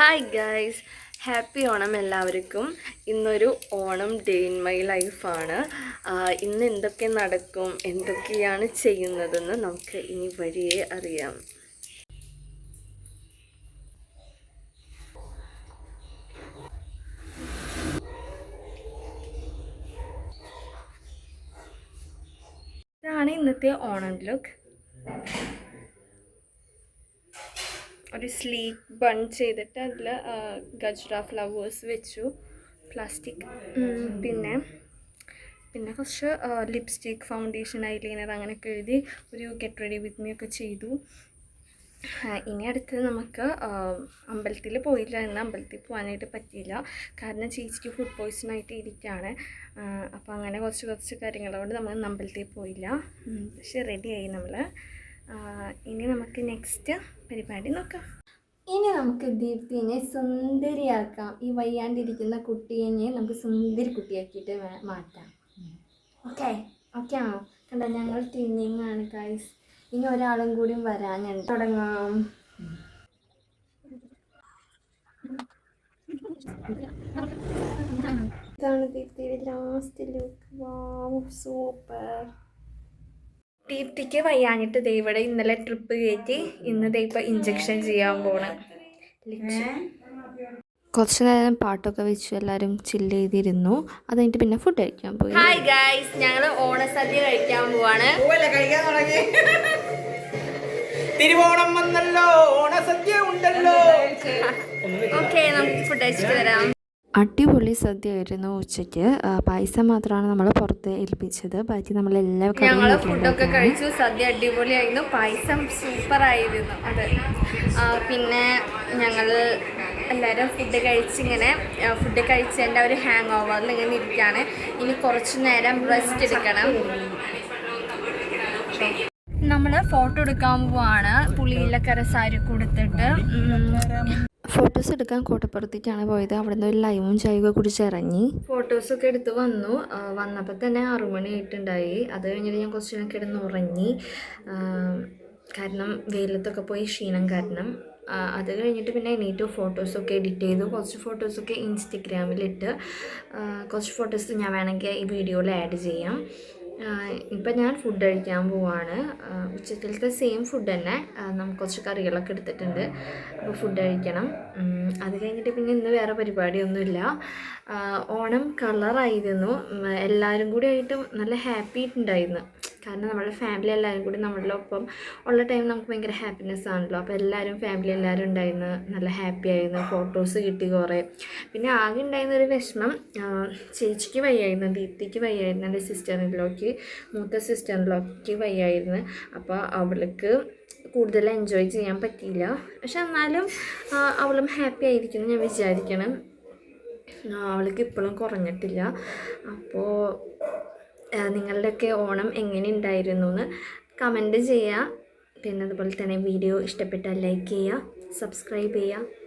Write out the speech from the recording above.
Hi guys, happy Onam എല്ലാവർക്കും. ഇന്നൊരു Onam day in my ലൈഫാണ്. ഇന്ന് എന്തൊക്കെ നടക്കും, എന്തൊക്കെയാണ് ചെയ്യുന്നതെന്ന് നമുക്ക് ഇനി വഴിയേ അറിയാം. ഇതാണ് ഇന്നത്തെ ഓണം ലുക്ക്. ഒരു സ്ലീക്ക് ബൺ ചെയ്തിട്ട് അതിൽ ഗജ്ര ഫ്ലവേഴ്സ് വെച്ചു, പ്ലാസ്റ്റിക്. പിന്നെ കുറച്ച് ലിപ്സ്റ്റിക്, ഫൗണ്ടേഷൻ, ഐലൈനർ അങ്ങനെയൊക്കെ എഴുതി ഒരു ഗെറ്റ് റെഡി വിത്ത് മീ ഒക്കെ ചെയ്തു. ഇനി അടുത്തത് നമുക്ക് അമ്പലത്തിൽ പോയില്ല. ഇന്ന് അമ്പലത്തിൽ പോകാനായിട്ട് പറ്റിയില്ല, കാരണം ചേച്ചിക്ക് ഫുഡ് പോയ്സൺ ആയിട്ട് ഇരിക്കുകയാണ്. അപ്പോൾ അങ്ങനെ കുറച്ച് കാര്യങ്ങളുകൊണ്ട് നമ്മൾ അമ്പലത്തിൽ പോയില്ല. പക്ഷെ റെഡിയായി നമ്മൾ. ഇനി നമുക്ക് നെക്സ്റ്റ് പരിപാടി നോക്കാം. ഇനി നമുക്ക് ദീപ്തിനെ സുന്ദരിയാക്കാം. ഈ വയ്യാണ്ടിരിക്കുന്ന കുട്ടിയെ നമുക്ക് സുന്ദരി കുട്ടിയാക്കിയിട്ട് മാറ്റാം. ഓക്കെ ആണോ? കണ്ടോ, ഞങ്ങൾ ട്വിന്നിങ് ആണ് ഗൈസ്. ഇനി ഒരാളും കൂടി വരാനുണ്ട്. തുടങ്ങാം. ഇതാണ് ദീപ്തിയുടെ ലാസ്റ്റ് ലുക്ക്. വാവ്, സൂപ്പർ. ദീപ്തിക്ക് വയ്യാഞ്ഞിട്ട് ഇവിടെ ഇന്നലെ ട്രിപ്പ് കയറ്റി, ഇന്ന് ഇപ്പോൾ ഇഞ്ചക്ഷൻ ചെയ്യാൻ പോകണം. കുറച്ച് നേരം പാട്ടൊക്കെ വെച്ച് എല്ലാവരും ചില്ല് ചെയ്തിരുന്നു. അത് കഴിഞ്ഞിട്ട് പിന്നെ ഫുഡ് കഴിക്കാൻ പോയി. ഹായ് ഗൈസ്, ഞങ്ങൾ ഓണസദ്യ കഴിക്കാൻ പോവാണ്. തിരുവോണം വന്നല്ലോ, ഓണസദ്യ ഉണ്ടല്ലോ. ഓക്കെ, നമുക്ക് ഫുഡ് കഴിച്ചിട്ട് വരാം. അടിപൊളി സദ്യ ആയിരുന്നു. ഉച്ചയ്ക്ക് പായസം മാത്രമാണ് നമ്മൾ പുറത്ത് ഏൽപ്പിച്ചത്. ബാക്കി നമ്മളെല്ലാവരും ഞങ്ങൾ ഫുഡൊക്കെ കഴിച്ചു. സദ്യ അടിപൊളിയായിരുന്നു, പായസം സൂപ്പറായിരുന്നു. അത് പിന്നെ ഞങ്ങൾ എല്ലാവരും ഫുഡ് കഴിച്ചതിൻ്റെ ഒരു ഹാങ് ഓവറിൽ ഇങ്ങനെ ഇരിക്കുകയാണ്. ഇനി കുറച്ച് നേരം റെസ്റ്റ് എടുക്കണം. നമ്മൾ ഫോട്ടോ എടുക്കാൻ പോവാണ്. പുളിയിലക്കര സാരി കൊടുത്തിട്ട് ഫോട്ടോസ് എടുക്കാൻ കോട്ടപ്പുറത്തേക്കാണ് പോയത്. അവിടെ നിന്ന് ഒരു ലൈമും ചായയൊക്കെ കുടിച്ച് ഇറങ്ങി ഫോട്ടോസൊക്കെ എടുത്ത് വന്നു. വന്നപ്പോൾ തന്നെ 6 മണി ആയിട്ടുണ്ടായി. അത് കഴിഞ്ഞിട്ട് ഞാൻ കുറച്ച് നേരം കിടന്ന് ഉറങ്ങി, കാരണം വെയിലത്തൊക്കെ പോയി ക്ഷീണം കാരണം. അത് കഴിഞ്ഞിട്ട് പിന്നെ എണീറ്റ് ഫോട്ടോസൊക്കെ എഡിറ്റ് ചെയ്തു. കുറച്ച് ഫോട്ടോസൊക്കെ ഇൻസ്റ്റഗ്രാമിലിട്ട്, കുറച്ച് ഫോട്ടോസ് ഞാൻ വേണമെങ്കിൽ ഈ വീഡിയോയിൽ ആഡ് ചെയ്യാം. ഇപ്പം ഞാൻ ഫുഡ് കഴിക്കാൻ പോവാണ്. ഉച്ചക്കലത്തെ സെയിം ഫുഡ് തന്നെ, നമുക്ക് കുറച്ച് കറികളൊക്കെ എടുത്തിട്ടുണ്ട്. അപ്പോൾ ഫുഡ് കഴിക്കണം. അത് കഴിഞ്ഞിട്ട് പിന്നെ ഇന്ന് വേറെ പരിപാടിയൊന്നുമില്ല. ഓണം കളറായിരുന്നു. എല്ലാവരും കൂടി ആയിട്ടും നല്ല ഹാപ്പി ഉണ്ടായിരുന്നു, കാരണം നമ്മുടെ ഫാമിലി എല്ലാവരും കൂടി നമ്മളുടെ ഒപ്പം ഉള്ള ടൈം നമുക്ക് ഭയങ്കര ഹാപ്പിനെസ് ആണല്ലോ. അപ്പോൾ ഫാമിലി എല്ലാവരും ഉണ്ടായിരുന്നു, നല്ല ഹാപ്പി ആയിരുന്നു. ഫോട്ടോസ് കിട്ടി കുറേ. പിന്നെ ആകെ ഉണ്ടായിരുന്നൊരു വിഷമം, ചേച്ചിക്ക് വയ്യായിരുന്നു, ദീപ്തിക്ക് വയ്യായിരുന്നു, എൻ്റെ മൂത്ത സിസ്റ്ററിലോക്ക് വയ്യായിരുന്നു. അപ്പോൾ അവൾക്ക് കൂടുതൽ എൻജോയ് ചെയ്യാൻ പറ്റിയില്ല. പക്ഷെ എന്നാലും അവളും ഹാപ്പി ആയിരിക്കുന്നു ഞാൻ വിചാരിക്കണം. അവൾക്ക് ഇപ്പോഴും കുറഞ്ഞിട്ടില്ല. അപ്പോൾ നിങ്ങളുടെയൊക്കെ ഓണം എങ്ങനെ ഉണ്ടായിരുന്നു എന്ന് കമൻറ്റ് ചെയ്യുക. പിന്നെ അതുപോലെ തന്നെ വീഡിയോ ഇഷ്ടപ്പെട്ടാൽ ലൈക്ക് ചെയ്യുക, സബ്സ്ക്രൈബ് ചെയ്യുക.